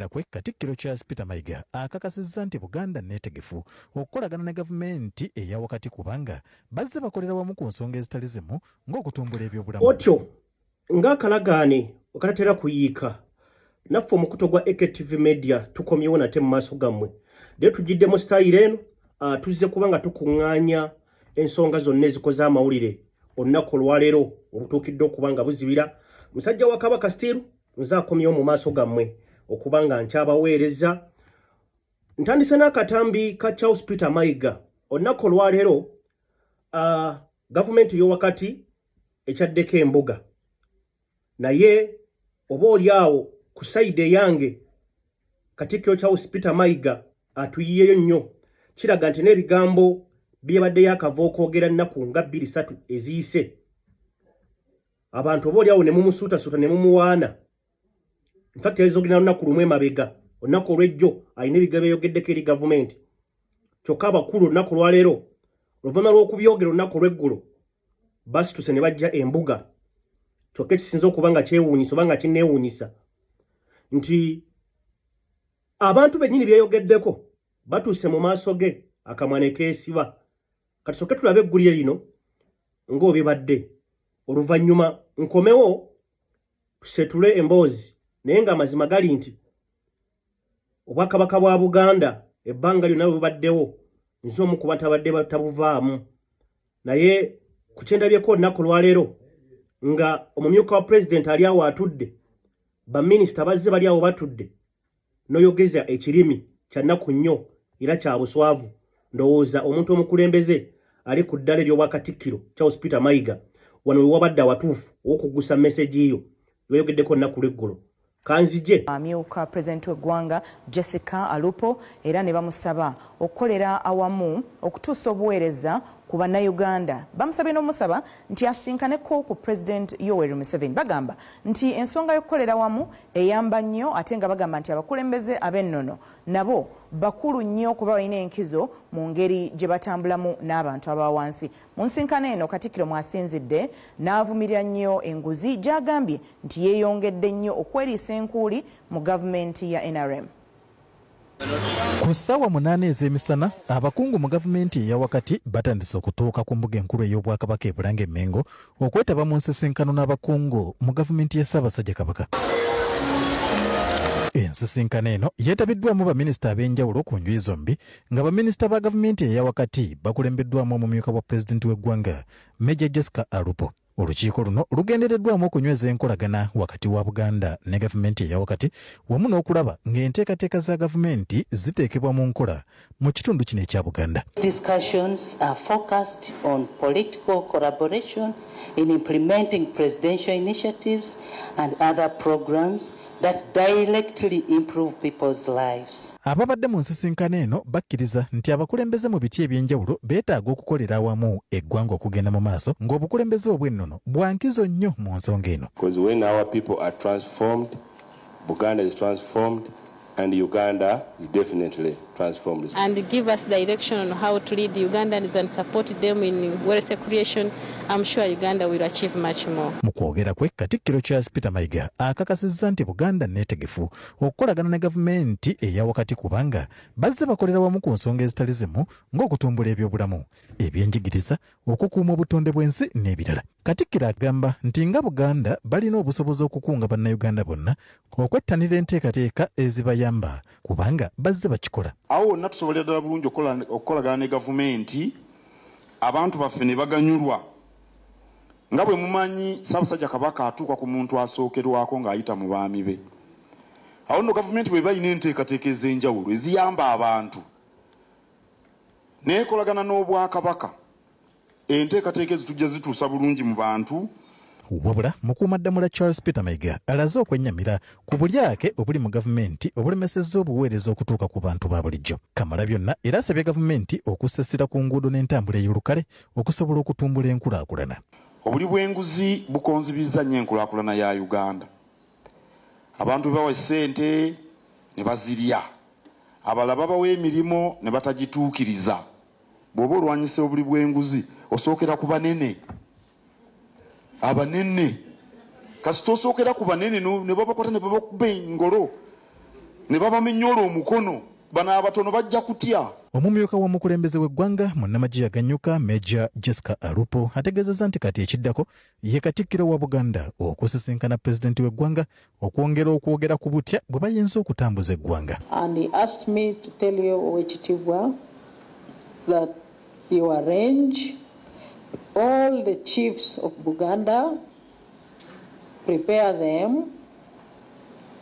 kwogera kwe Katikkiro Charles Peter Mayiga akakasizza nti Buganda neetegefu okukolagana ne gavumenti eya wakati kubanga bazze bakolera wamu ku nsonga ezitali zimu ng'okutumbula ebyobulamu. Otyo ng'akalagaane okatatera kuyiika naffe omukuto gwa AKTV Media tukomyewo nate mu maaso gammwe. Leero tujjidde mu sitayiro eno tuzze kubanga tukuŋŋaanya ensonga zonna ezikoze amawulire olunaku olwaleero obutuukidde okuba nga buzibira. Musajja wa Kabaka still nze akomyewo mu maaso gammwe okuba nga nkyabaweereza. Ntandise n'akatambi ka Charles Peter Mayiga. Olunaku olwaleero gavumenti y'owakati ekyaddeko embuga, naye oba oliawo ku sayidi eyange Katikkiro Charles Peter Mayiga atuyiyeyo nnyo. Kiraga nti n'ebigambo byebaddeyo akava okwogera nnaku nga 2-3 eziyise abantu oba oliawo ne mumusuutasuuta ne mumuwaana. Infact yazogera olunaku lumu emabega, olunaku olw'ejjo alina ebigambo byogeddeko eri gavumenti. Kyokka abakulu olunaku olwaleero oluvannyuma lw'okubyogera olunaku olw'eggulo basituse ne bajja embuga. Kyokka ekisinza okuba nga kyewuunyisa oba nga kinneewuunyisa nti abantu bennyini byeyogeddeko batuuse mu maaso ge akamwa ne keesiba. Kati soke tulabe eggulire lino ng'obibadde. Oluvannyuma nkomewo tusetule emboozi, naye ng'amazima gali nti Obwakabaka bwa Buganda ebbanga lyonna bubaddewo nze omu ku bantu abadde batabuvaamu. Naye ku kyendabyeko olunaku olwaleero nga omumyuka wa pulezidenti ali awo atudde, baminisita bazze bali awo batudde, n'oyogeza ekirimi kya nnaku nnyo era kya buswavu. Ndowooza omuntu omukulembeze ali ku ddala ery'Obwakatikkiro Charles Peter Mayiga wano we wabadde awatuufu ow'okugusa meseji eyo lweyogeddeko nnaku lw'eggulo. Kanzije amyuka pulezidenti w'eggwanga Jessica Alupo era ne bamusaba okukolera awamu okutuusa obuweereza ku bannayuganda. Bamusabye n'omusaba nti asinkaneko ku President Yoweri Museveni. Bagamba nti ensonga y'okukolera awamu eyamba nnyo ate nga bagamba nti abakulembeze ab'ennono nabo bakulu nnyo kuba balina enkizo mu ngeri gye batambulamu n'abantu aba wansi. Mu nsinkano eno Katikkiro mwasinzidde n'avumirira nnyo enguzi gy'agambye nti yeeyongedde nnyo okweriisa enkuuli mu gavumenti ya NRM. Ku ssaawa 8 ez'emisana abakungu mu gavumenti eya wakati batandise okutuuka ku mbuga enkulu ey'Obwakabaka e Bulange Mmengo okwetaba mu nsisinkano n'abakungu mu gavumenti ya Ssaabasajja Kabaka. Ensisinkano eno yeetabiddwamu baminisita ab'enjawulo ku njuyi zombi nga baminisita ba gavumenti eya wakati bakulembeddwamu omumyuka wa pulezidenti w'eggwanga Major Jessica Alupo. Olukiiko luno lugendereddwamu okunyweza enkolagana wakati wa Buganda ne gavumenti eya wakati wamu n'okulaba ng'enteekateeka za gavumenti ziteekebwa mu nkola mu kitundu kino ekya Buganda. Discussions are focused on political collaboration in implementing presidential initiatives and other programs that directly improve people's lives. Ababadde mu nsisinkano eno bakkiriza nti abakulembeze mu biti ebyenjawulo beetaaga okukolera awamu eggwanga okugenda mu maaso ng'obukulembeze obw'ennono bwa nkizo nnyo mu nsonga eno. Because when our people are transformed, Buganda is transformed and Uganda is definitely transformed. And give us direction on how to lead Ugandans and support them in wealth creation. I'm sure Uganda will achieve much more. Mu kwogera kwe Katikkiro Charles Peter Mayiga akakasizza nti Buganda neetegefu okukolagana ne gavumenti eya wakati kubanga bazze bakolera wamu ku nsonga ezitali zimu ng'okutumbula ebyobulamu, ebyenjigiriza, okukuuma obutonde bw'ensi n'ebirala. Katikkiro agamba nti nga Buganda balina obusobozi okukunga bannayuganda bonna okwettanira enteekateeka ezibayamba kubanga bazze bakikola. Awo wonna tusobolera ddala bulungi okukolagana ne gavumenti abantu baffe ne baganyulwa. Nga bwe mumanyi Ssaabasajja Kabaka atuuka ku muntu asookerwako ng'ayita mu baami be. Awo nno gavumenti bwe balina enteekateeka ez'enjawulo eziyamba abantu neekolagana n'Obwakabaka, enteekateeka ezitujja zituusa bulungi mu bantu. Wabula mukuumaddamula Charles Peter Mayiga alaze okwennyamira ku bulyake obuli mu gavumenti obulemesezza obuweereza okutuuka ku bantu ba bulijjo. Kamalabyonna era asabye gavumenti okussasira ku nguudo n'entambula ey'olukale okusobola okutumbula enkulaakulana. Obuli bw'enguzi bukonzibizza nnyo enkulaakulana ya Uganda. Abantu bawa ssente ne bazirya, abalala babawa emirimu ne batagituukiriza. Bw'oba olwanyisa obuli bw'enguzi osookera ku banene. Abanene kasita osookera ku banene ne babakwata ne babakuba engolo ne babamenyola omukono bano abatono bajja kutya. Omumyuka w'omukulembeze w'eggwanga munnamagye aganyuka Major Jessica Alupo ategeezezza nti kati ekiddako ye Katikkiro wa Buganda okusisinkana pulezidenti w'eggwanga okwongera okwogera ku butya bwe bayinza okutambuza eggwanga. And he asked me to tell you, Owekitiibwa, that you arrange all the chiefs of Buganda, prepare them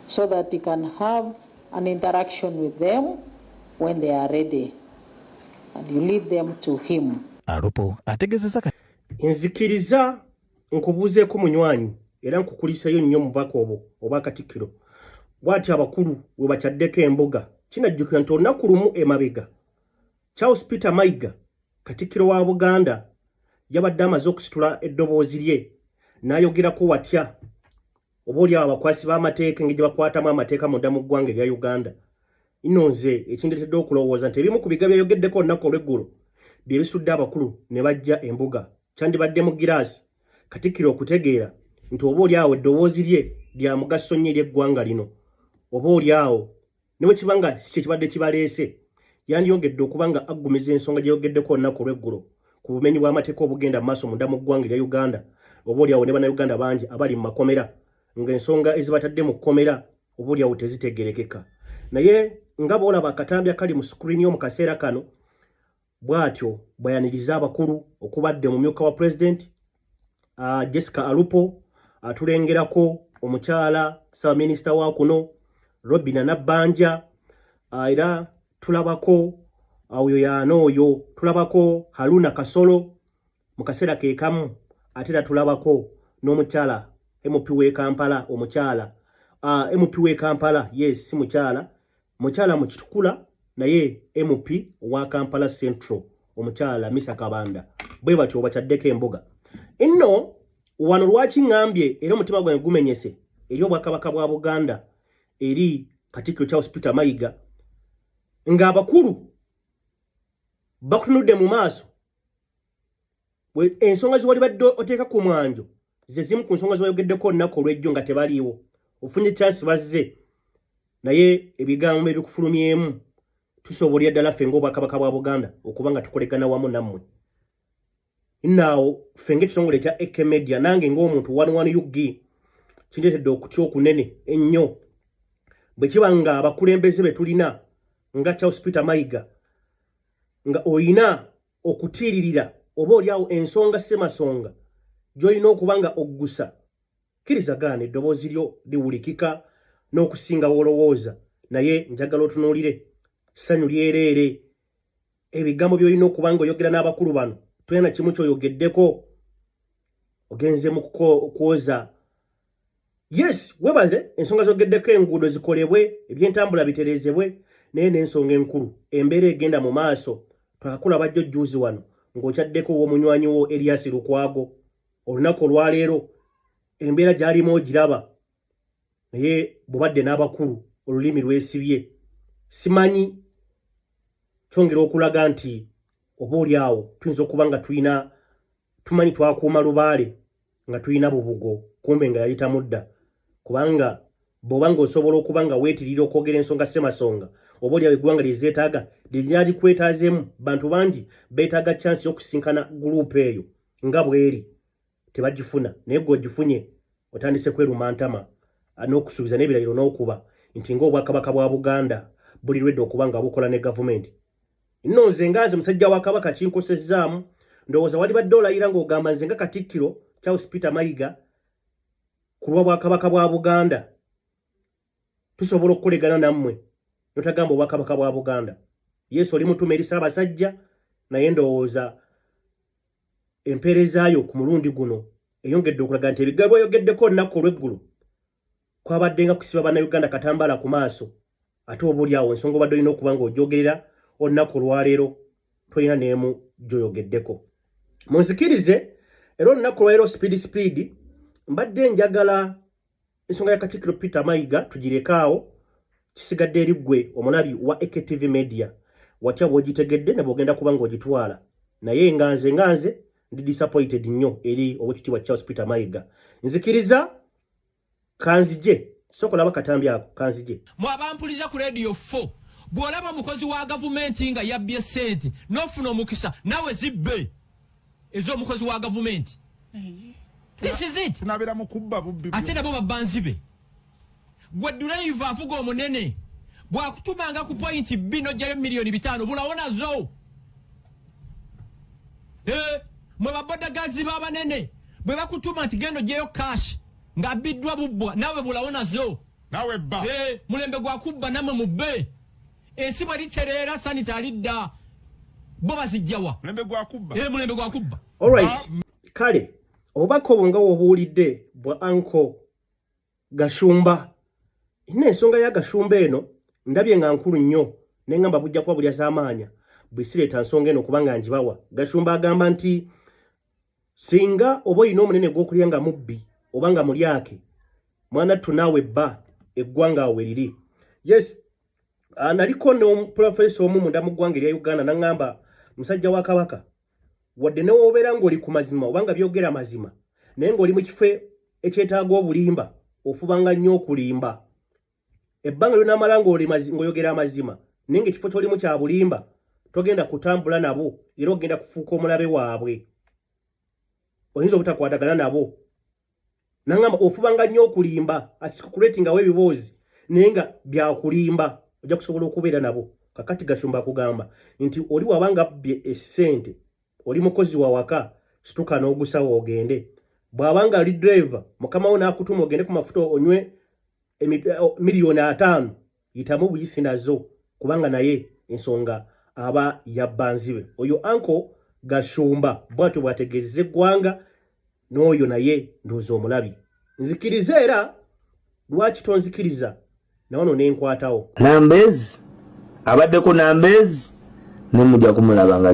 so that you can have an interaction with them when they are ready, and you lead them to him. Alupo ategeezezza nzikiriza nkubuuzeeko munywanyi era nkukulisayo nnyo mubaka oba Katikkiro bw'ati abakulu we bakyaddeko embuga kinajjukira nti olunaku lumu emabega Charles Peter Mayiga Katikkiro wa Buganda yabadde amaze okusitula eddoboozi lye n'ayogerako watya oba oli abakwasi b'amateeka engeri gye bakwatamu amateeka munda mu ggwanga erya Uganda. Ino nze ekindeetedde okulowooza nti ebimu ku biga byayogeddeko olunaku olw'eggulo bye bisudde abakulu ne bajja embuga kyandibadde mu giraasi Katikkiro okutegeera nti oba oli awo eddoboozi lye lya mugaso nnyo ery'eggwanga lino oba oli awo ne bwe kibanga si kye kibadde kibaleese yandiyongedde okuba nga aggumiza ensonga gye yogeddeko olunaku olw'eggulo ku bumenyi bw'amateeka obugenda mu maaso munda mu ggwanga erya Uganda oba oli awo ne bannayuganda bangi abali mu makomera ng'ensonga ezibatadde mu kkomera oba oli awo tezitegerekeka. Naye nga bw'olaba akatambi akali mu screen mu kaseera kano bw'atyo bwayaniriza abakulu okubadde omumyuka wa president Jessica Alupo atulengerako omukyala Ssaabaminisita wa kuno Robina Nabbanja era tulabako oyo y'anooyo tulabako Haruna Kasolo mu kaseera ke kamu ate era tulabako n'omukyala MP w'e Kampala omukyala MP w'e Kampala yes si mukyala mu Kitukula naye MP wa Kampala Central omukyala Misa Kabanda bwe batyo bakyaddeko embuga inno wano lwaki ngambye era omutima gwange gumenyese eri obwakabaka bwa Buganda eri Katikkiro Charles Peter Mayiga ng'abakulu bakutunudde mu maaso ensonga ziwali badde oteeka ku mwanjo ze zimu ku nsonga z'oyogeddeko olunaku olw'ejjo nga tebaliiwo ofunye chance bazze naye ebigambo ebikufulumyemu tusobolya ddala ffe ng'obwakabaka bwa Buganda okuba nga tukolekana wamu nammwe. Naawo ffe ng'ekitongole ekya AK Media nange ng'omuntu 11 UG kindeetedde okutya okunene ennyo bwe kiba nga abakulembeze be tulina nga Charles Peter Mayiga nga oyina okutiiririra oba oliawo ensonga semasonga gy'olina okuba nga oggusa kirizagaana eddoboozi lyo liwulikika n'okusinga w'olowooza naye njagala otunuulire ssanyu lyereere ebigambo by'olina okuba nga oyogera n'abakulu bano tulina kimu ky'oyogeddeko ogenze mu kwoza yes webale ensonga z'ogeddeko enguudo zikolebwe ebyentambula bitereezebwe naye n'ensonga enkulu embeera egenda mu maaso twakakula bajjojjuuzi wano ng'okyaddeko w'omunywanyi wo Erias Lukwago olunaku olwaleero embeera gy'alimu ogiraba naye bw'obadde n'abakulu olulimi lwesibye simanyi kyongera okulaga nti oba oli awo tuyinza okuba nga tumanyi twakuuma lubaale nga tulina bubugo kumbe nga yayita mudda kubanga bw'oba ng'osobola okuba nga weetirira okwogera ensonga semasonga oba oli awo eggwanga lyezeetaaga lyali kwetaazeemu bantu bangi beetaaga chance y'okusinkana guruupu eyo nga bw'eri tebagifuna naye gw'ogifunye otandise kweruma ntama n'okusuubiza n'ebirayiro n'okuba nti ng'obwakabaka bwa Buganda buli lwedde okuba nga bukola ne gavumenti. Nno nze nganze musajja wa Kabaka kinkosezaamu ndowooza wali badde olayira ng'ogamba nze nga Katikkiro Charles Peter Mayiga ku lwa bwakabaka bwa Buganda tusobola okukolegana nammwe notagamba obwakabaka bwa Buganda. Yesu oli mutume eri Ssaabasajja naye ndowooza empeerezaayo ku mulundi guno eyongedde okulaga nti ebigambo oyogeddeko olunaku olw'eggulu kwabadde nga kusiba bannayuganda katambaala ku maaso ate oba oli awo ensonga obadde olina okuba ng'ogyogerera olunaku olwaleero tolina n'emu gy'oyogeddeko. Munzikirize era olunaku olwaleero speed mbadde njagala ensonga ya Katikkiro Peter Mayiga tugirekaawo kisigadde eri ggwe omulabi wa AKTV Media watya bw'ogitegedde ne bw'ogenda kuba ng'ogitwala naye nganze ndi disappointed nnyo eri Oweekitiibwa Charles Peter Mayiga. Nzikiriza kanzije sokola bakatambi ako kanzije mwabampuliza ku radio 4 bwolaba mukozi wa gavumenti nga yabbye sente nofuna omukisa nawe zibbe ezo mukozi wa gavumenti this is it tunabera mukubba bubbi ate nabo babbanzibe gwe drive avuga omunene bwakutumanga ku point bino jayo milioni 5 bulawona zo mwe baboda gazi baba nene bwe bakutuma nti gendo jeyo cash nga biddwa bubwa nawe bulawona zo nawe bba mulembe gwa kubba namwe mubbe ensi bwe literera sanitary dda bo bazijjawa mulembe gwa kubba mulembe gwa kubba alright kale obubaka obwo nga wobuwulidde bwa anko Gashumba ina ensonga ya Gashumba eno ndabye nga nkulu nnyo nengamba bujja kuba buli azamaanya bwisireeta nsonga eno kubanga njibawa Gashumba agamba nti singa oba oyina omunene gw'okulya nga mubbi oba nga mulyake mwana tunawe bba eggwanga awe liri yes naliko n'omuprofesa omu munda mu ggwanga erya Uganda n'angamba musajja wa Kabaka wadde newobeera ng'oli ku mazima oba nga byogera mazima naye ng'oli mu kifo ekyetaaga obulimba ofubanga nnyo okulimba ebbanga lyonamala ng'oyogera amazima naye ng'ekifo ky'olimu kya bulimba togenda kutambula nabo era ogenda kufuuka omulabe waabwe oyinza obutakwatagana nabo nangamba ofubanga nnyo okulimba asikukuleetingawo ebiboozi naye nga byakulimba ojja kusobola okubeera nabo kakati Gashumba akugamba nti oli wabanga bbye essente oli mukozi wa waka situka n'ogusawo ogende bw'abanga ali driver mukama wo n'akutuma ogende ku mafuta onywe miliyoni 5 yitamu buyisi nazo kubanga naye ensonga aba yabbanzibe oyo anko Gashumba bwatyo bwategeezezza eggwanga n'oyo naye ndoozi omulabi nzikiriza era lwaki tonzikiriza nawono nenkwatawo Nambezi abaddeko Nambezi nemujja kumulaba nga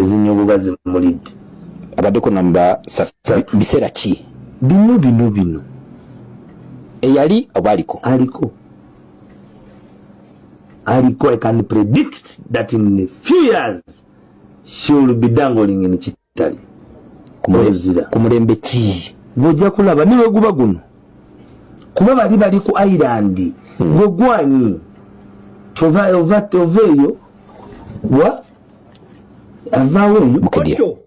ezinyogoga zimulidde abaddeko namba biseera ki bino eyali oba aliko I can predict that in a few years she will be dangling in Kitali ku mulembe ki bw'ojja kulaba niwe guba guno kuba bali ku island gwe gwanyi ovaeyo wa avaaweyo otyo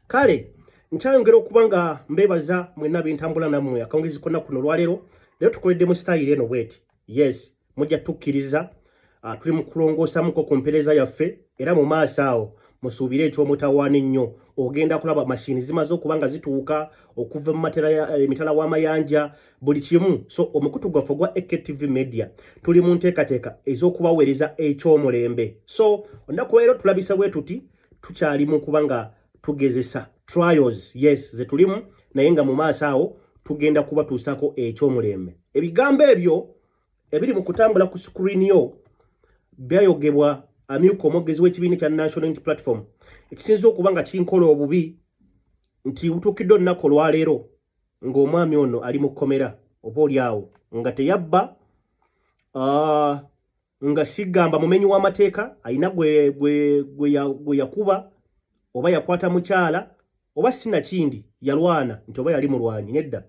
kale nkyayongera okuba nga mbebaza mwenna bentambula nammwe akawungirizi konna kuno olwaleero leero tukoledde mu sitayiri eno bweti yes mujja tukkiriza tuli mu kulongoosamuko ku mpeereza yaffe era mu maaso awo musuubire eky'omutawaana ennyo ogenda kulaba mashini zimaze okuba nga zituuka okuva mu emitala w'amayanja buli kimu so omukutu gwaffe gwa AKTV Media tuli mu nteekateeka ez'okubaweereza eky'omulembe so olunaku leero tulabisa bwe tuti tukyali mu kuba nga tugezesa trials yes ze tulimu naye nga mu maaso awo tugenda kubatuusako eky'omulembe ebigambo ebyo ebiri mu kutambula ku screen yo byayogebwa amyuka omwogezi w'ekibiina kya National Unity Platform ekisinza okuba nga kinkola obubi nti butuukidde olunaku olwaleero ng'omwami ono ali mu kkomera oba oli awo nga teyabba nga sigamba mumenyi w'amateeka alina gwe yakuba oba yakwata mukyala oba sinakindi yalwana nti oba yali mulwanyi nedda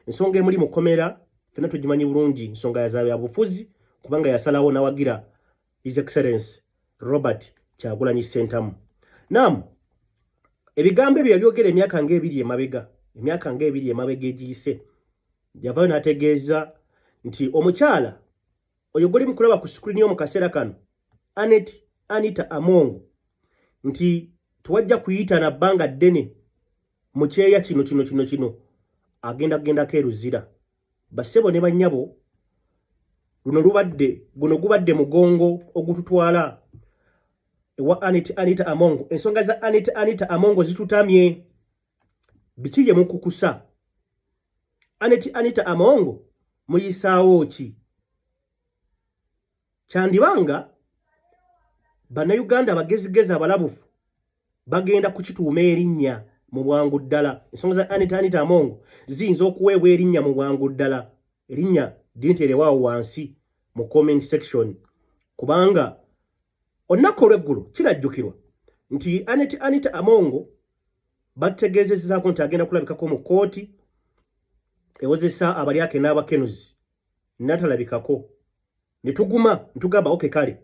ensonga emuli mu kkomera ffenna tugimanyi bulungi nsonga ya bufuzi kubanga yasalawo nawagira His Excellency Robert Kyagulanyi Ssentamu nam ebigambo ebyo yabyogera emyaka ng'ebiri emabega egiyise yavayo n'ategeeza nti omukyala oyo guli mu kulaba ku screen yo mu kaseera kano Anita Among nti tuwajja kuyita na bbanga ddene mu kyeya kino agendako eruzira bassebo ne bannyabo guno gubadde mugongo ogututwala ewa Anita Among ensonga za Anita Among zitutamye biki bye mukukusa Anita Among muyisaawo ki kyandibanga bannayuganda bagezigezi abalabufu bagenda kukituuma erinnya mu bwangu ddala ensonga za Anita Among ziyinza okuweebwa erinnya mu bwangu ddala erinnya linteerewaawo wansi mu comment section kubanga olunaku olw'eggulu kirajjukirwa nti Anita Among bategeezezzaako nti agenda kulabikako mu kkooti ewozesa abalyake n'abakenuzi natalabikako netuguma ntugamba okay kale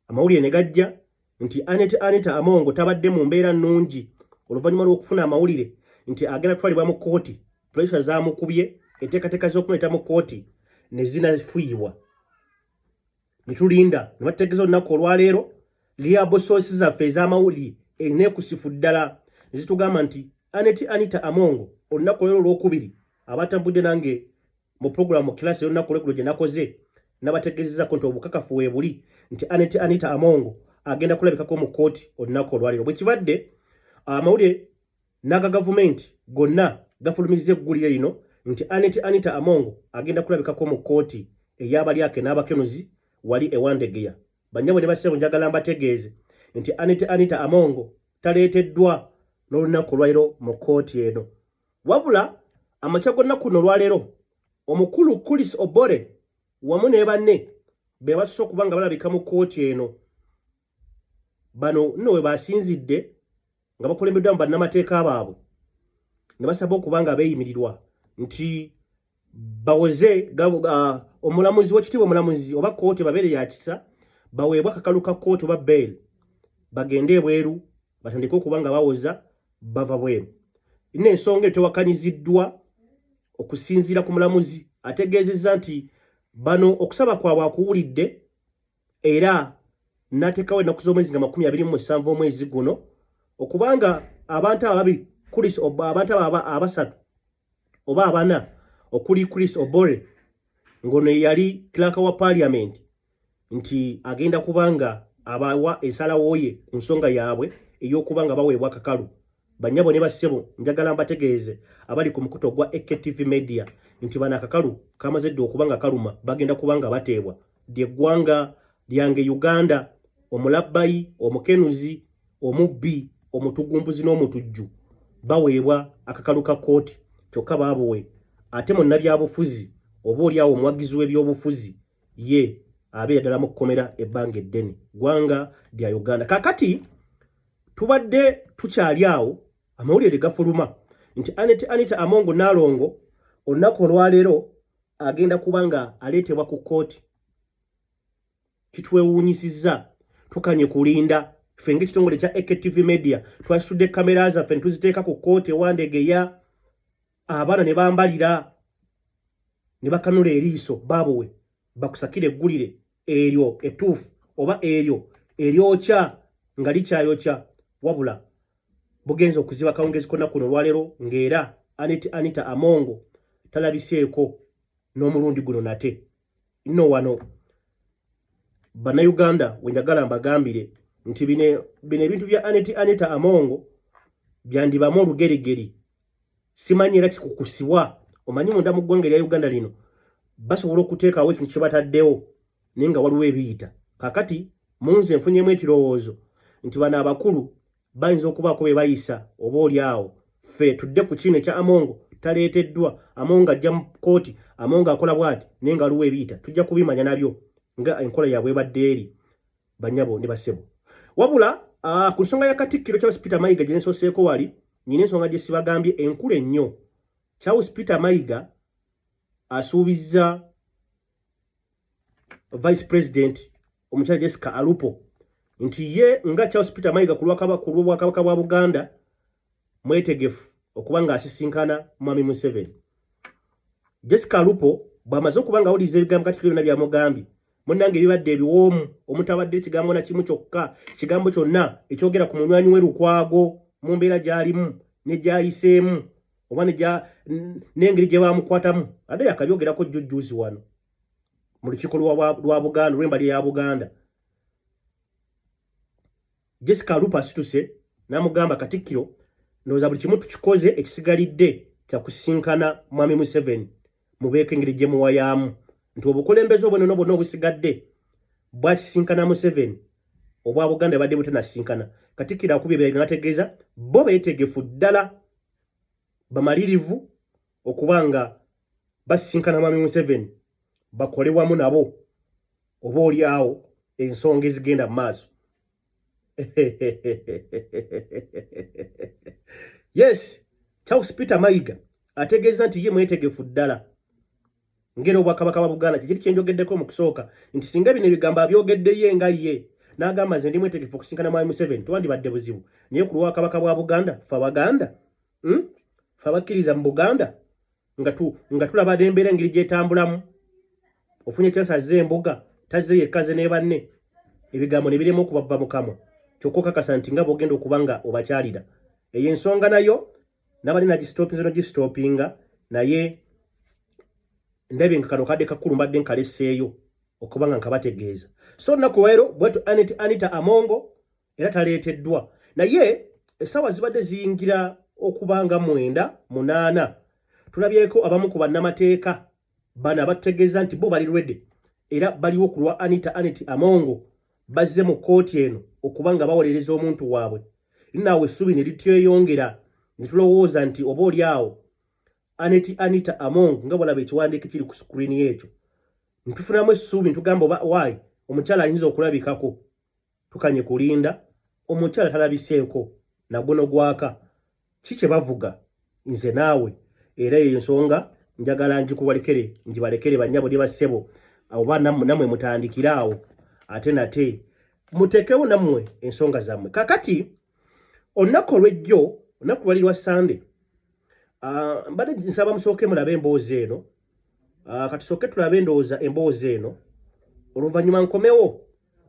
amawulire ne gajja nti Anita Amongo tabadde mu mbeera nnungi oluvannyuma lw'okufuna amawulire nti agenda kutwalibwa mu kooti pressure zaamukubye enteekateeka z'okumuleta mu kooti ne zinafuuyibwa nitulinda ne bategeeza olunaku olwaleero reliable sources zaffe ez'amawulire enekusifu ddala zitugamba nti Anita Amongo olunaku olwaleero olwokubiri abatambudde nange mu programu kilasi y'olunaku olweggulo gye nakoze n'abategeezezzaako nti obukakafu weebuli nti Anita Amongo agenda kulabikako mu kooti olunaku olwaleero bwe kibadde amawulire n'aga gavumenti gonna gafulumizza eggulire lino nti Anita Amongo agenda kulabikako mu kooti ey'abalyake n'abakenuzi wali ewandegeya banyabo ne bassebo njagala mbategeeze nti Anita Amongo taleeteddwa n'olunaku olwaleero mu kooti eno wabula amakya gonna kuno olwaleero omukulu Chris Obore wamu ne banne be basoose okuba nga balabika mu kooti eno bano nno we basinzidde nga bakulembeddwa mu bannamateeka baabwe ne basaba okuba nga beeyimirirwa nti bawoze omulamuzi w'ekitiibwa omulamuzi oba kooti babeere ya kisa baweebwa akakalu ka kooti oba bail bagende ebweru batandike okuba nga bawoza bava bweru n'ensonga etewakanyiziddwa okusinziira ku mulamuzi ategeezezza nti bano okusaba kwabwe akuwulidde era n'ateekawo ennaku z'omwezi nga 27 omwezi guno okubanga abantu ababiri abantu abasatu oba abana okuli Chris Obore ngono yali clerk wa parliament nti agenda kubanga abawa ensalawo ye ku nsonga yaabwe ey'okubanga baweebwa akakalu banyabo ne bassebo njagala mbategeeze abali ku mukuto gwa AKTV Media nti bana akakalu kamaze dde okubanga kaluma bagenda kubanga bateebwa ly'eggwanga lyange Uganda omulabbayi omukenuzi omubbi omutugumbuzi n'omutujju baweebwa akakalu ka kooti kyokka baabuwe ate munnabyabufuzi oba oliawo omuwagizi w'ebyobufuzi ye abeera ddala mu kkomera ebbanga eddene ggwanga lya Uganda kakati tubadde tukyali awo amawulire gafuluma nti Anita Amongo Nalongo olunaku olwaleero agenda kubanga aleetebwa ku kooti kitwewuunyisizza tukanye kulinda ffe ng'ekitongole kya AKTV Media twasitudde kamera zaffe ne tuziteeka ku kooti ewandegeya abaana ne bambalira ne bakanula eriiso baabuwe bakusakira eggulire eryo ettuufu oba eryo eryokya nga likyayokya wabula bugenza okuziba kawungezi konna kuno olwaleero ng'era Anita Amongo talabiseeko n'omulundi guno nate nno wano bannayuganda we njagala mbagambire nti bino ebintu bya Anita Amongo byandibamu olugerigeri simanyi era kikukusibwa omanyi munda mu ggwanga erya Uganda lino basobola okuteekawo ekintu kye bataddewo naye nga waliwo ebiyita kakati munze nfunyemu ekirowoozo nti bano abakulu bayinza okubaako be bayisa oba oliawo ffe tudde ku kino ekya Amongo taleeteddwa Amongo ajja mu kooti Amongo akola bw'ati naye nga waliwo ebiyita tujja kubimanya nabyo nga enkola yaabwe ebadde eri banyabo ne bassebo wabula ku nsonga ya Katikkiro Charles Peter Mayiga gye nsooseeko wali nyina ensonga gye sibagambye enkulu ennyo Charles Peter Mayiga asuubizza Vice President omukyala Jessica Alupo nti ye nga Charles Peter Mayiga ku lw'obwakabaka bwa Buganda mwetegefu okubanga asisinkana Mwami Museveni. Jessica Alupo bw'amaze okubanga awuliriza ebigambo Katikkiro byonna byamugambye munnange ebibadde ebiwoomu omutabadde ekigambo na kimu kyokka kigambo kyonna ekyogera ku munywanyi we Lukwago mu mbeera gy'alimu ne gy'ayiseemu oba n'engeri gye baamukwatamu ate yakabyogerako jjujjuuzi wano mu lukiiko lwa Buganda lw'embali ya Buganda. Jessica Alupo asituse n'amugamba Katikkiro ndowooza buli kimu tukikoze ekisigalidde kya kusisinkana Mwami Museveni mubeeko engeri gye muwayaamu nti obukulembeze obw'ennono bwonna obusigadde bwasisinkana Museveni obwa Buganda badde butanasisinkana. Katikkiro akubye ebirala n'ategeeza bo beetegefu ddala bamalirivu okubanga basisinkana Mwami Museveni bakole wamu nabo oba oliawo ensonga ezigenda mu maaso. Yes, Charles Peter Mayiga ategeeza nti ye mwetegefu ddala ngero obwakabaka bwa Buganda kikiri kyenjogeddeko mu kusooka nti singa bino ebigambo abyogedde ye nga ye n'agamba nze ndi mwetegefu okusinkana mwami Museveni tewandibadde buzibu naye ku lwakabaka bwa Buganda fe Abaganda fe abakkiriza mu Buganda nga tulabadde embeera engeri gyetambulamu ofunye kyansa azze embuga tazze yekkaze ne banne ebigambo ne birema okubava mu kamwa kyokka okakasa nti nga bw'ogenda okuba nga obakyalira eyo ensonga nayo n'abali nagistopinze nogistopinga naye ndabye nga kano kadde kakulu mbadde nkaleseeyo okuba nga nkabategeeza so nnaku leero bwetu Anita Amongo era taleeteddwa naye essaawa zibadde ziyingira okuba nga 9-8 tulabyeko abamu ku bannamateeka bano abategeeza nti bo bali ready era baliwo ku lwa Anita Amongo bazze mu kkooti eno okuba nga bawolereza omuntu waabwe naawe essubi ne lityeyongera ne tulowooza nti oba oli awo Anita Amongo nga bwalaba ekiwandiiko kiri ku screen ekyo ntufunamu essuubi ntugamba oba waayi omukyala ayinza okulabikako tukanye kulinda omukyala talabiseeko naguno gwaka kikye bavuga nze naawe era eyo ensonga njagala njibalekere bannyabo ne bassebo oba nammwe mutandikira awo ate nate mutekewo nammwe ensonga zammwe kakati olunaku olw'ejjo olunaku lwali lwa Sande mbadde nsaba musooke mulabe emboozi eno katusooke tulabe endowooza emboozi eno oluvannyuma nkomewo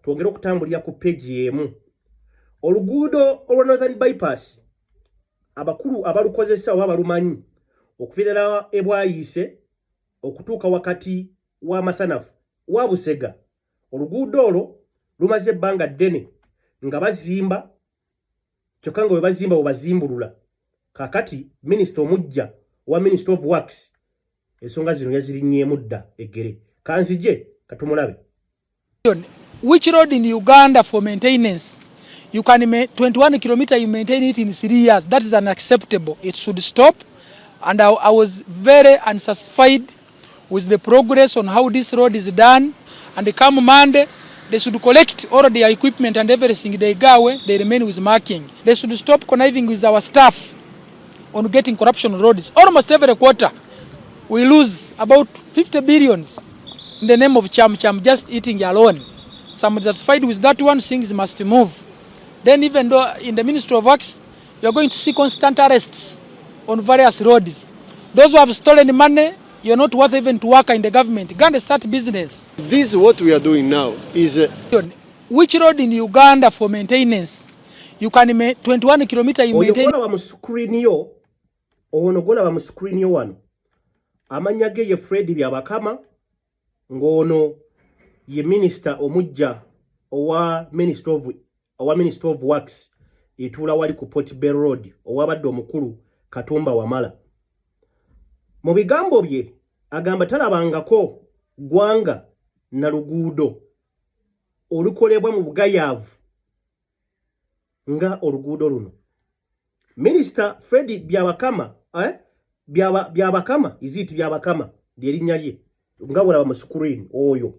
twongere okutambulira ku peegi emu oluguudo olwa Northern Bypass abakulu abalukozesa oba balumanyi okuviirira ebwayiise okutuuka wakati wa Masanafu wa Busega oluguudo olwo lumaze ebbanga ddene nga bazimba kyokka nga bwe bazimba bwe bazimbulula kakati minisita omujja wa Minister of Works ensonga zino yazirinnyeemu dda eggere kanzije katumulabe. Which road in Uganda for maintenance you can 21 kilometer you maintain it in 3 years, that is unacceptable. It should stop. And I was very unsatisfied with the progress on how this road is done. And come Monday, they should collect all their equipment and everything. They go away, they remain with marking. They should stop conniving with our staff on getting corruption roads. Almost every quarter, we lose about 50 billions in the name of Cham just eating alone. So I'm satisfied with that one, things must move. Then even though in the Ministry of Works, you are going to see constant arrests on various roads. Those who have stolen money, you're not worth even to work in the government. Go and start business. This is what we are doing now. Which road in Uganda for maintenance? You can 21 kilometer you maintain. Ono golaba mu screen yo wano. Amanya ge ye Fred Byabakama ngono ye minister omujja owa Minister of Works etula wali ku Port Bell Road owabadde omukulu Katumba Wamala. Mu bigambo bye agamba talabangako gwanga na luguudo olukolebwa mu bugayaavu nga oluguudo luno. Minister Fred Byabakama Byabakama iziti Byabakama lyerinnya lye nga bulaba mu screen oyo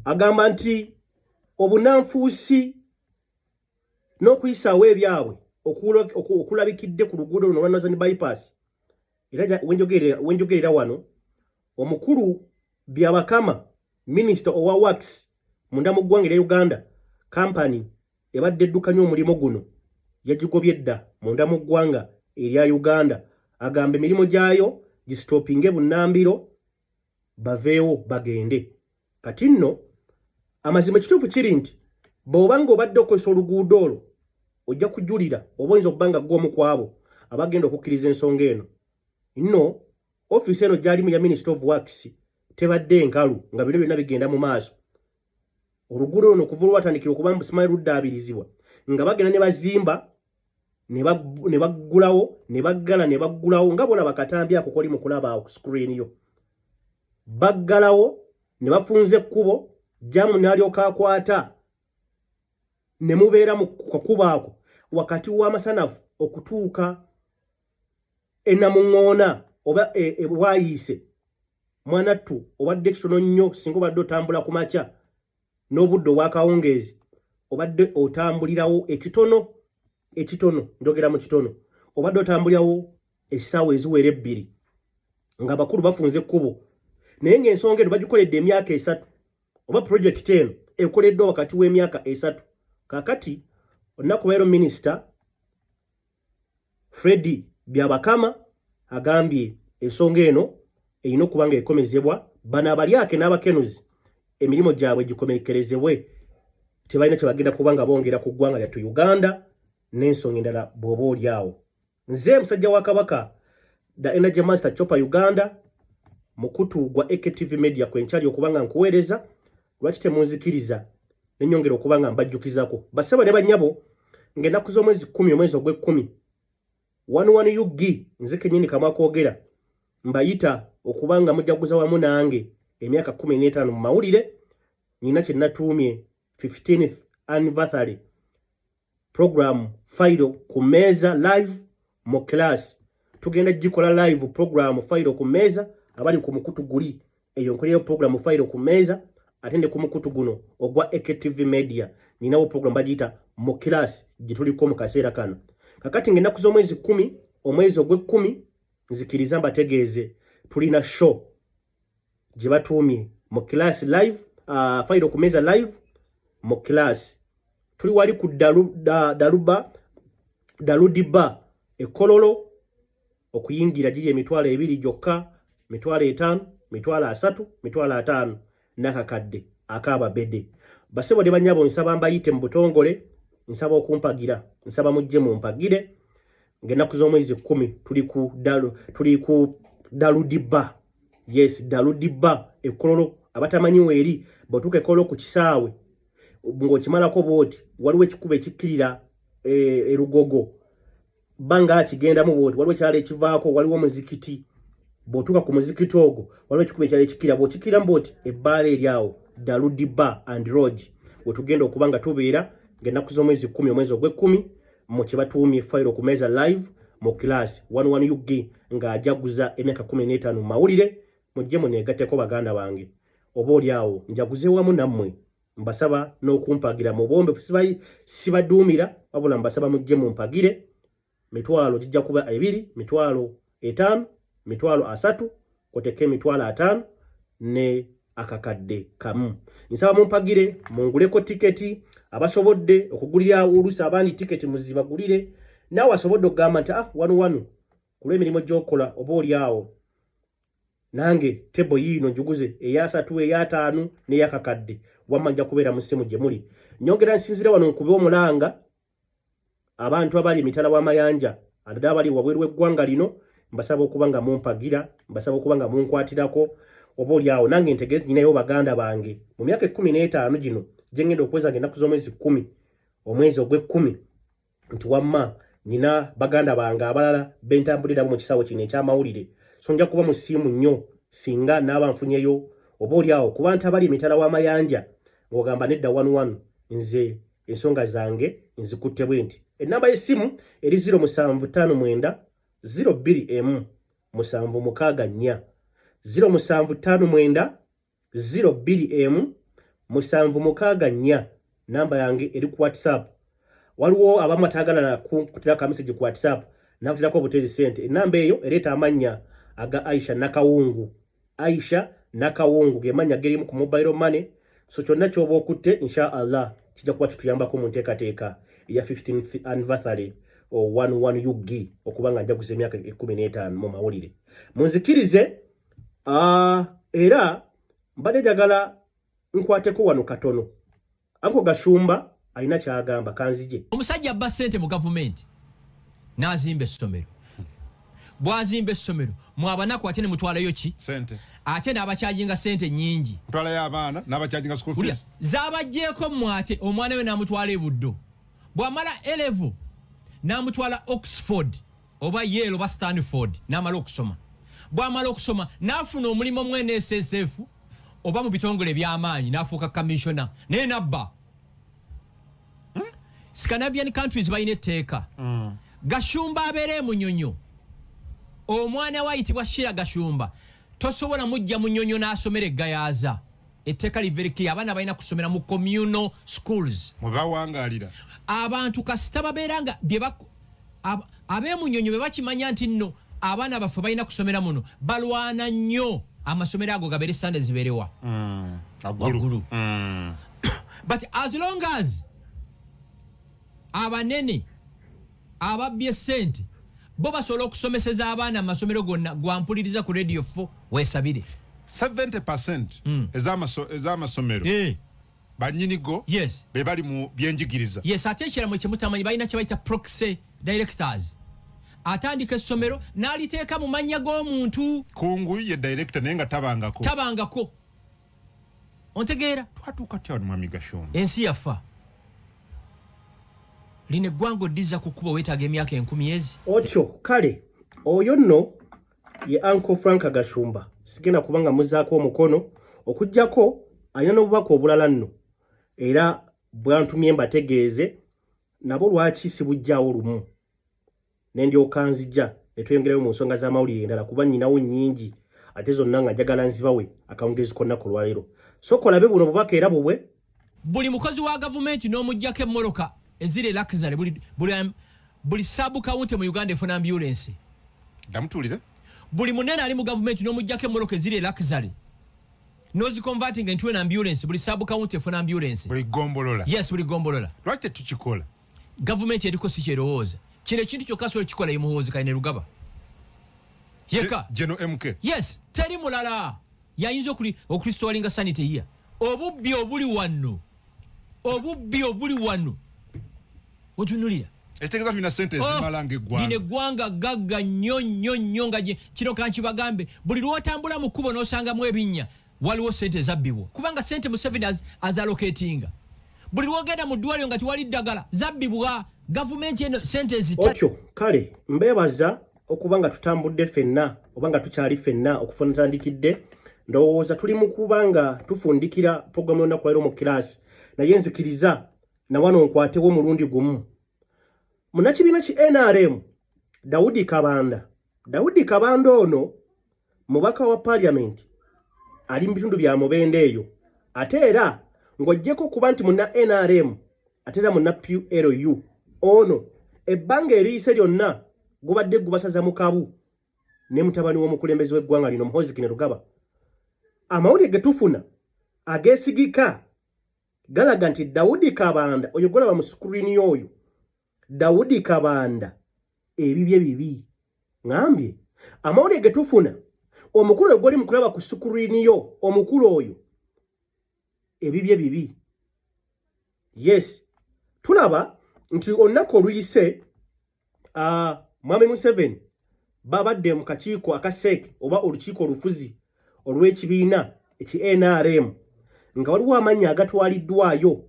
agamba nti obunanfuusi n'okuyisaawo ebyabwe okulabikidde ku luguudo luno lwa Northern Bypass era wenjogerera wano omukulu Byabakama Minister owa Works munda mu ggwanga lya Uganda company ebadde eddukanya omulimu guno yagigobye dda munda mu ggwanga erya Uganda agamba emirimu gyayo gisitopinge bunnambiro baveewo bagende kati nno amazima kituufu kiri nti bw'obanga obadde okozesa oluguudo olwo ojja kujulira oba oyinza okubanga gw'omu kwabo abagenda okukkiriza ensonga eno nno ofiisi eno gyalimu ya Minister of Works tebadde enkalu nga bino byonna bigenda mu maaso oluguudo luno okuva lwatandikira okuba mu Busimayi luddaabirizibwa nga bagenda ne bazimba ne baggulawo ne baggala ne baggulawo nga bolaba katambi ako koli mu kulaba awo ku screen yo baggalawo ne bafunza ekkubo jamu n'alyoka akwata ne mubeera mu kakubo ako wakati w'Amasanafu okutuuka Enamuŋŋoona oba ebwayiise mwanattu obadde kitono nnyo singa obadde otambula ku makya n'obudde obwakawungeezi obadde otambulirawo ekitono njogera mu kitono obadde otambulirawo essaawa eziwera 2 nga abakulu bafunze ekkubo naye ng'ensonga eno bagikoledde emyaka 3 oba project eno ekoleddwa wakati w'emyaka 3 kakati olunaku lwero minisita Freddy Byabakama agambye ensonga eno erina okuba nga ekomezebwa bano abalyake n'abakenuzi emirimu gyabwe gikomekerezebwe tebalina kye bagenda kuba nga bongera ku ggwanga lyattu Uganda n'ensonga endala bw'oba olyawo. Nze musajja wa Kabaka the Energy Master Chopper Uganda mukutu gwa AKTV Media kwenkyali okubanga nkuweereza lwaki temunzikiriza nenyongera okubanga mbajjukizako basaba ne bannyabo ng'ennaku z'omwezi 10 omwezi ogw'e10 11 UG nze kennyini kamwa kwogera mbayita okubanga mujaguza wamu nange emyaka 15 mu mawulire nina kye natuumye 15th anniversary program Fairo ku meza live mu class tugenda gikola live program Fairo ku meza abali ku mukutu guli eyo nkoleyo program Fairo ku meza atende ku mukutu guno ogwa AKTV Media ninawo program bagita mu class gituliko mu kaseera kano kakati ngenda kuzomwezi 10 omwezi ogw'e10 nzikiriza mbategeeze tulina show gye batuumye mu class live Fairo ku meza live mu class tuli wali ku Daludiba ekololo okuyingira giri emitwalo 2 gyokka mitwalo 5 mitwalo 3 mitwalo 5 nakakadde akaba bede basebo de banyabo nsaba mbayite mu butongole nsaba okumpagira nsaba mujje mu mpagire ngena kuzomwezi 10 tuli ku Daludiba yes Daludiba ekololo abatamanyi weri botuke kololo ku kisaawe ngo kimalako boti waliwo ekikuba ekikirira erugogo banga kigenda mu boti waliwo kyale kivaako waliwo muzikiti botuka ku muzikiti ogwo waliwo ekikuba kyale kikira botikira mboti ebbale eryawo Daludiba and Lodge wetugenda okubanga tubeera ngenda kuzomwezi 10 omwezi ogw'e10 mu kibatuumye Fairo ku meza live mu class 11 UG nga ajaguza emyaka 15 mu mawulire mujje muneegatteko baganda bange oba olyawo njaguze wamu nammwe mbasaba n'okumpagira mu bombe sibaduumira wabula mbasaba mujje mu mpagire mitwalo gijja kuba 2 mitwalo 5 mitwalo 3 koteke mitwalo 5 ne akakadde kamu nsaba mu mpagire munguleko tiketi abasobodde okugulira olusa abandi tiketi muzibagulire nawe asobodde okugamba nti wanu kulwa emirimu gy'okola oba olyawo nange tebo yino njuguze eya 3 eya 5 n'eyakakadde wamma nja kubeera mu ssimu gye muli nyongera nsinzire wano nkube omulanga abantu abali emitala w'amayanja adada abali wabweru w'eggwanga lino mbasaba okuba nga mumpagira mbasaba okuba nga munkwatirako oba olyawo nange ntegeeze nyinayo baganda bange mu myaka 15 gino gye ngenda okweza ng'ennaku z'omwezi 10 omwezi ogw'e10 nti wamma nina baganda bange abalala bentambuliramu mu kisaawe kino eky'amawulire so nja kuba mu ssimu nnyo singa naaba nfunyeyo oba olyawo ku bantu abali emitala w'amayanja ng'ogamba nedda 11 nze ensonga zange nzikutte bwe nti ennamba y'essimu eri 0759 02 764 0759 02 764 namba yange eri ku WhatsApp waliwo abamu atagala kutirako message ku WhatsApp nakutirako obutezi sente enamba eyo ereeta amannya aga Aisha Nakawungu gemanya gerimu ku mobile money so kyonna kyoba okutte inshallah kijja kuba kituyambako mu nteekateeka ya 15th anniversary o 11 UG okubanga njaguza emyaka 15 mu mawulire munzikirize era mbadde njagala nkwateko wano katono Anko Gashumba alina kyagamba kanzije omusajja abba ssente mu gavumenti n'azimba essomero bwazimba essomero mwabanaku ate ne mutwalayo ki sente ate n'abakyajinga sente nyingi mutwala y'abaana n'abakyajinga school fees zaabajjeeko mwate omwana we n'amutwala e Buddo bw'amala A-level n'amutwala Oxford oba Yale oba Stanford n'amala okusoma bw'amala okusoma n'afuna omulimu mu NSSF oba mu bitongole by'amaanyi n'afuuka commissioner naye nabba Scandinavian countries bayina etteeka Gashumba abeere Munyonyo omwana wayitibwa Shira Gashumba tosobola mujja Munyonyo n'asomera eggayaaza etteeka liveriki abaana balina kusomera mu communal schools mwe bawangalira abantu kasita babeeranga ab'e Munyonyo be bakimanya nti nno abaana baffe balina kusomera muno balwana nnyo amasomero ago gabere Sunday ziberewa waggulu but as long as abanene ababbye sente bo basobola okusomeseza abaana amasomero gonna gwampuliriza ku radio 4 weesabire 70% ez'amasomero banyinigo yes be bali mu byenjigiriza yes ate ekiramu kyemutamanyi balina kye bayita proxy directors atandika essomero n'aliteeka mu mannya g'omuntu kungu ye director naye nga tabangako ontegeera twatuuka tyano mwami Gashomba ensi yafa line eggwanga oddiza ku kkubo weetaaga emyaka 10 otyo kale oyo nno ye Uncle Frank Gashumba sigenda kubanga muzaako omukono okujjako alina n'obubaka obulala nno era bwantumye mbategeeze nabo lwaki sibujjaawo lumu nendyoka nzija ne tweyongerayo mu nsonga z'amawulire endala kuba nnyinawo nnyingi ate zonna nga njagala nzibawe akawungezi konna ku lwaleero so kolabe buno bubaka era bubwe buli mukozi wa gavumenti n'omuggyako emmoloka eziri luxury buli sub county mu Uganda efuna ambulance damutulire buli munene ali mu gavumenti n'omuggyako emmoloka eziri luxury nozi converting into an ambulance buli sub county efuna ambulance buli gombolola yes buli gombolola lwaki tetukikola gavumenti eriko si kyerowooza kino ekintu kyokka sobola kikola yemuhoozi Kayine Rugaba yeka Geno MK yes teri mulala yayinza okulistowalinga sanity here obubbi obuli wano otunulira ekitegeza tulina sente ezimalanga eggwanga lino eggwanga gagga nnyo nga kino kankibagambe buli lwotambula mu kkubo n'osangamu ebinnya waliwo sente zabbibwa kubanga sente Museveni azalocatinga buli lwogenda mu ddwaliro nga tiwali ddagala zabbibwa gavumenti eno sente otyo kale mbeebaza okuba nga tutambudde ffenna oba nga tukyali ffenna okufuna tandikidde ndowooza tuli mu kuba nga tufundikira pulogulaamu y'olunaku leero mu kiraasi naye nzikiriza na wano nkwatewo omulundi gumu munnakibiina ki NRM Daudi Kabanda ono mubaka wa parliament ali mu bitundu bya Mubende eyo ate era ng'oggyeko kuba nti munna NRM ate era munna PLU ono ebbanga eriyise lyonna gubadde gubasaza mu kabu ne mutabani w'omukulembeze w'eggwanga lino Muhoozi Kine Rugaba amawulire ge tufuna ageesigika galaga nti Daudi Kabanda oyo golaba mu screen oyo Daudi Kabanda ebibye bibi ngambye amawulire ge tufuna omukulu oyo goli mukulaba ku screen yo omukulu oyo ebibye bibi yes tulaba nti olunaku oluyise Mwami Museveni babadde mu kakiiko akaseeke oba olukiiko olufuzi olw'ekibiina eki NRM nga waliwo amannya agatwaliddwayo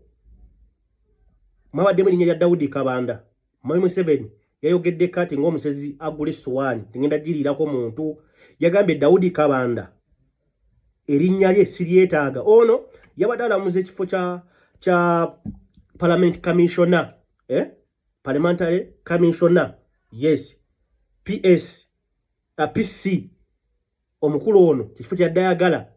mwabaddemu erinnya lya Daudi Kabanda Mwami Museveni yayogedde kati ng'omusezi agula essowaani tingenda giriirako muntu yagambye Daudi Kabanda erinnya lye siryetaaga ono yabadde alamuza ekifo kya Parliament Commissioner Parliamentary Commissioner yes PC omukulu ono kifo kya dayagala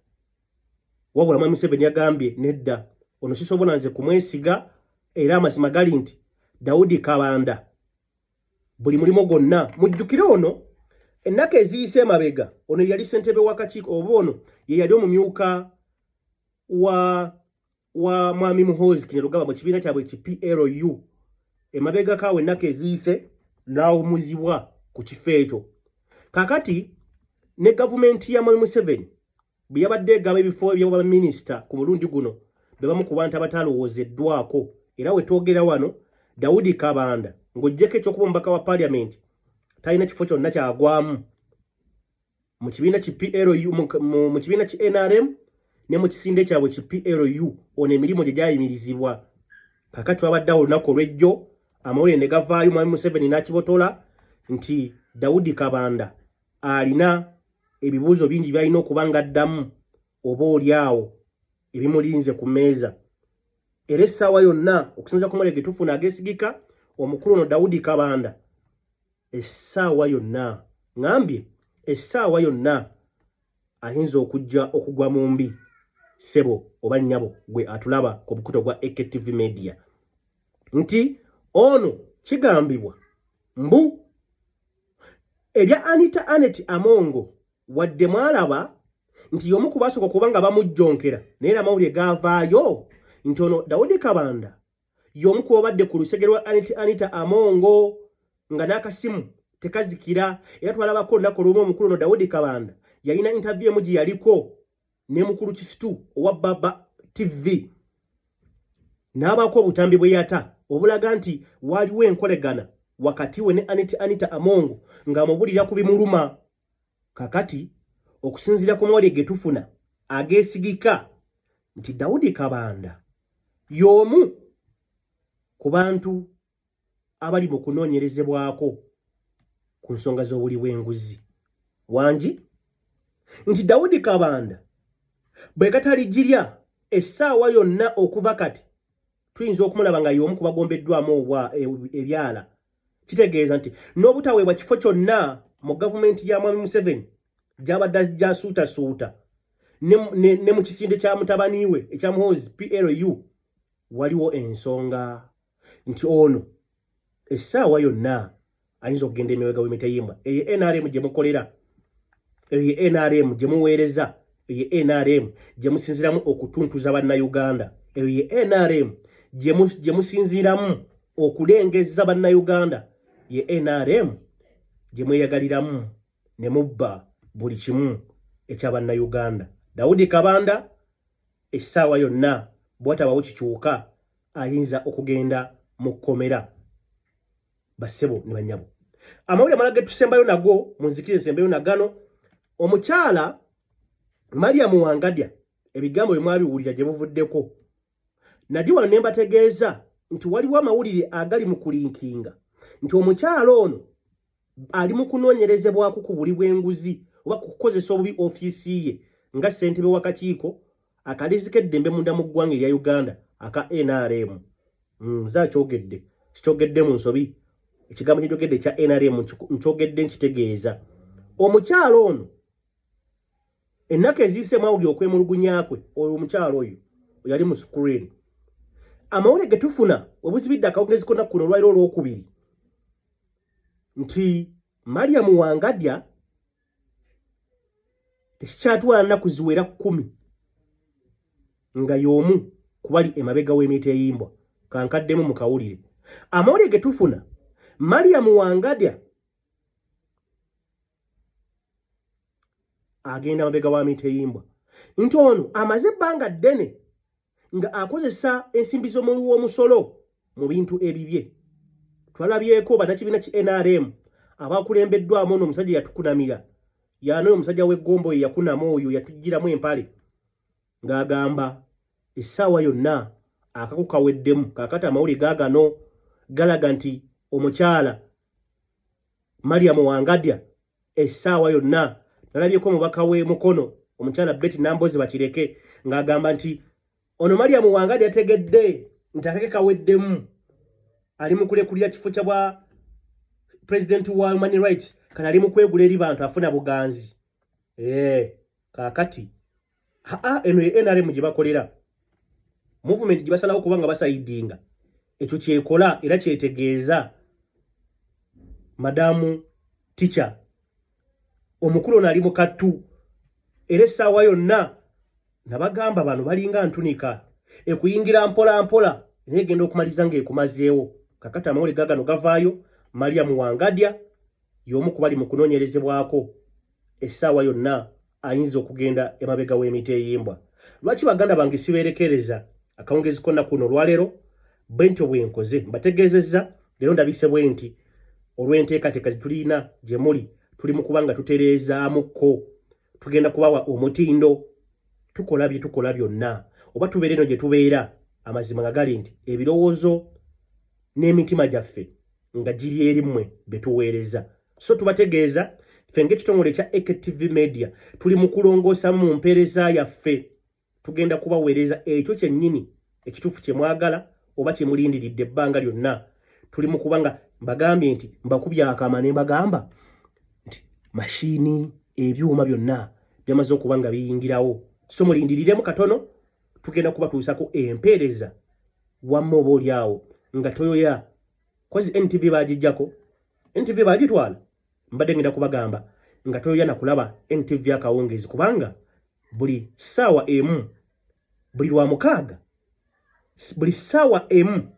wabula Mwami Museveni yagambye nedda ono sisobola nze kumwesiga era amazima gali nti Daudi Kabanda buli mulimo gonna mujjukire ono ennaku eziyise emabega ono yali ssentebe w'akakiiko oba ono ye yali omumyuka wa Mwami Muhoozi Kine Rugaba mu kibiina kyabwe ki PLU emabega kaawe ennaku eziyise n'awumuzibwa ku kifo ekyo kakati ne gavumenti ya Mwami Museveni bwe yabadde egaba ebifo ebya minisita ku mulundi guno be bamu ku bantu abatalowoozeddwako era we twogera wano Daudi Kabanda ng'oggyeko ekyokuba omubaka wa parliament talina kifo kyonna kyagwamu mu kibiina ki PLU mu kibiina ki NRM ne mu kisinde kyabwe ki PLU ono emirimu gye gyayimirizibwa kakati wabaddewo olunaku olw'ejjo amawulire ne gavaayo Mwami Museveni n'akibotola nti Daudi Kabanda alina ebibuuzo bingi byalina okuba nga addamu oba oliawo ebimulinze ku mmeeza era essaawa yonna okusinza ku mawulire ge tufuna ageesigika omukulu ono Daudi Kabanda essaawa yonna ngambye essaawa yonna ayinza okugwa mu mbi sebo oba nnyabo gwe atulaba ku bukuto bwa AKTV Media nti ono kigambibwa mbu ebya Anita Anet Amongo wadde mwalaba nti yomu kubasoko kubanga bamujjonkera naye amawulire gavaayo nti ono Daudi Kabanda yomu kubadde ku lusegere lwa Anita Amongo nga n'akasimu tekazikira era twalabako olunaku olumu omukulu ono Daudi Kabanda yalina interview emu gye yaliko ne mukulu Kisitu owa Baba TV n'abaako obutambi bwe yata obulaga nti waliwo enkolegana wakati we ne Anita Amongo ng'amubulira ku bimuluma kakati okusinziira ku mawulire ge tufuna ageesigika nti Daudi Kabanda y'omu ku bantu abali mu kunoonyerezebwako ku nsonga z'obuli bw'enguzi wangi nti Daudi Kabanda bwe kataligirya essaawa yonna okuva kati tuyinza okumulaba nga y'omu ku bagombeddwamu ebyala kitegeeza nti n'obutaweebwa kifo kyonna mu gavumenti ya Mwami Museveni gy'abadde gyasuutasuuta ne mu kisinde kya mutabani we ekya Muhoozi PLU waliwo ensonga nti ono essaawa yonna ayinza okugenda emabega w'emitayimbwa eyo NRM gye mukolera eyo NRM gye muweereza eyo NRM gye musinziramu okutuntuza bannayuganda eyo NRM gye musinziramu okulengeza bannayuganda ye NRM gye mweyagaliramu ne mubba buli kimu eky'abannayuganda. Daudi Kabanda essaawa yonna bw'atabawo kikyuka ayinza okugenda mu kkomera bassebo ne bannyabo. Amawulire amalala ge tusembayo nago mu nzikiriza nsembayo nagano omukyala Mariam Wangadya ebigambo bye mwabiwulira gye muvuddeko nadi wano ne mbategeeza nti waliwo amawulire agali mu kulinkinga nti omukyala ono ali mu kunoonyerezebwako ku buli bw'enguzi oba kukozesa obubi ofiisi ye nga ssentebe w'akakiiko akalizika eddembe munda mu ggwanga erya Uganda aka NRM. Kyogedde sikyogedde mu nsobi ekigambo ky'ekyogedde kya NRM nkyogedde nkitegeeza. Omukyala ono ennaku eziyise mawulire okwemulugunya kwe oyo omukyala oyo yali mu screen. Amawulire ge tufuna obuzibidde akawungezi konna kuno olwaliro olwokubiri nti Mariam Wangadya tekikyatwala nnaku ziwera 10 nga y'omu kubali emabega w'emitayimbwa kankaddemu mu kawulire. Amawulire ge tufuna Mariam Wangadya agenda mabega wa mitayimbwa nti ono amaze ebbanga ddene nga akozesa ensimbi z'omuli w'omusolo mu bintu ebibye. Twalabyeko bannakibiina ki NRM abakulembeddwamu ono omusajja yatukunamira y'ano omusajja w'eggombo ye yakunama oyo yatugiramu empale ng'agamba essaawa yonna akaku kaweddemu kaakati amawulire gaagano galaga nti omukyala Mariam Wangadya essaawa yonna. Nalabyeko omubaka we Mukono omukyala Betty Nambozi bakireke ng'agamba nti ono Mariam Wangadya yategedde nti akake kaweddemu ali mu kulekulira kifo kya bwa president wa Human Rights kana ali mu kwegula eri bantu afuna buganzi. Kaakati eno NRM gye bakolera movement gye basalawo kubanga basayidinga ekyo kyekola era kyetegeeza Madamu Teacher omukulu ono ali mu kattu era essaawa yonna nabagamba bano balinga ntunika ekuyingira mpola mpola negenda okumaliza ng'ekumazeewo. Kakati amawulire gaagano gavaayo Mariam Wangadya y'omu ku bali mu kunoonyerezebwako essaawa yonna ayinza okugenda emabega w'emitayimbwa. Lwaki baganda bange sibeerekereza akawungezi konna kuno olwaleero bwentyo bwenkoze mbategeezezza leero ndabise bwe nti olw'enteekateeka zitulina gye muli tuli mu kubanga tutereezaamuko tugenda kubawa omutindo tukola bye tukola byonna oba tubeere eno gye tubeera amazima nga gali nti ebirowoozo n'emitima gyaffe nga giri erimmwe be tuweereza. So tubategeeza ffe ng'ekitongole ekya AKTV Media tuli mu kulongoosa mu mpeereza yaffe tugenda kubaweereza ekyo kyennyini ekituufu kye mwagala oba kye mulindiridde ebbanga lyonna. Tuli mu kubanga mbagambye nti mbakubya akaama ne mbagamba nti mashini ebyuma byonna byamaze okuba nga biyingirawo. So mulindiriremu katono tugenda kubatuusako empeereza wamme oba oliawo nga toyoya kozi NTV bagijjako NTV bagitwala mbadde ngenda kubagamba nga toyoya na kulaba NTV akawungezi kubanga buli sawa emu buli lwa mukaaga buli sawa emu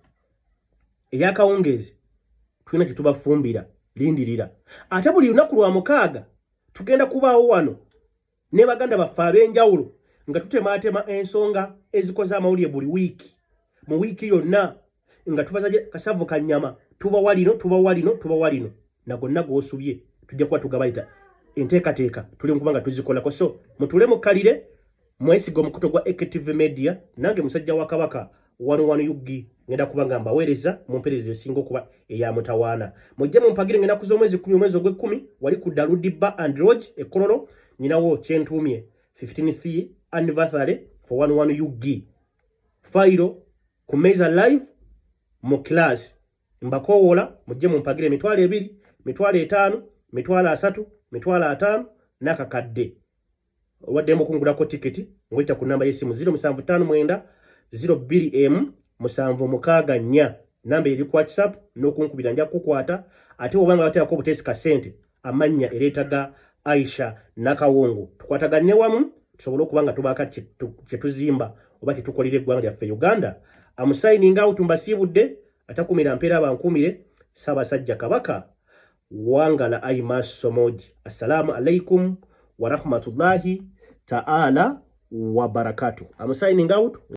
eyakawungezi tulina kye tubafumbira lindirira ate buli lunaku lwa mukaaga tugenda kubaawo wano ne baganda baffe ab'enjawulo nga tutemaatema ensonga ezikoze amawulire buli wiiki mu wiiki yonna nga tubaza kasavu kanyama tuba walino na gonna gw'osubye tujja kuba tugabayita enteekateeka tuli nkubanga tuzikolako so mutule mukalire mwesiga omukuto gwa Active Media nange musajja wa Kabaka 101 Yugi ngenda kubanga mbaweereza mu mpereza esinga okuba eya mutawaana mujje mumpagire ngenda kuza omwezi 10 omwezi ogwe10 wali ku Daludiba and Lodge ekololo nyinawo kyentumye 15th anniversary for 101 Yugi fairo ku meza live mu class mbakowola mujje mumpagire emitwalo 2 mitwalo 5 mitwalo 3 mitwalo 5 nakakadde wadde mukungulako tiketi ngwita ku namba yesimu 0759 02M 764 namba eri ku WhatsApp n'okunkubira nja kukwata ate obanga bateeko obutesi ka sente amanya ereetaga Aisha Nakawongo tukwatagane wamu tusobole okubanga tubaka kye tuzimba oba kye tukolire eggwanga lyaffe Uganda amusigning out mbasiibudde atakumira mpeera abankumire Ssaabasajja Kabaka Wangala Aimas Somoji. Assalamu alaikum wa rahmatullahi ta'ala wa barakatuh. I'm signing out.